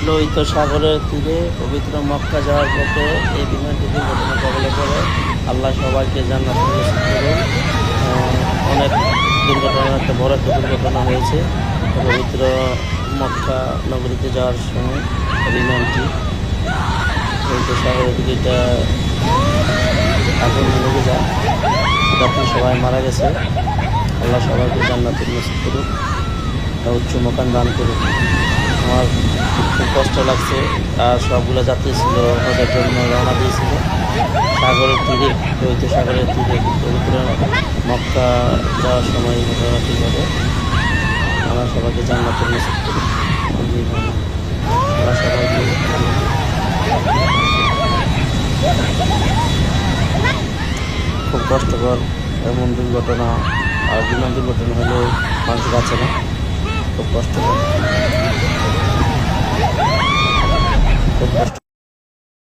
লোহিত সাগরের তীরে পবিত্র মক্কা যাওয়ার পথে এই বিমানটি দুর্ঘটনা কবলে পড়ে। আল্লাহ সবাইকে জান্নাতুল নসিব করুন। অনেক দুর্ঘটনা, একটা বড় একটা দুর্ঘটনা হয়েছে পবিত্র মক্কা নগরীতে যাওয়ার সময়। বিমানটি লোহিত সাগরের দিকে এটা আগুন লেগে যায়, যাত্রী সবাই মারা গেছে। আল্লাহ সবাইকে জান্নাতুল নসিব করুক, উচ্চ মকান দান করুক। আমার খুব কষ্ট লাগছে। আর সবগুলো যাত্রী ছিল হজের জন্য রওনা দিয়েছিল সাগরের তীরে, লোহিত সাগরের তীরে পবিত্র মক্কা যাওয়ার সময় ঘটনাটি ঘটে। আল্লাহ সবাইকে জান্নাতুল নসিব করুক। আল্লাহ সবাইকে খুব কষ্টকর এমন দুর্ঘটনা, আর বিমান দুর্ঘটনা হলেও মানুষ বাঁচে না, খুব কষ্টকর।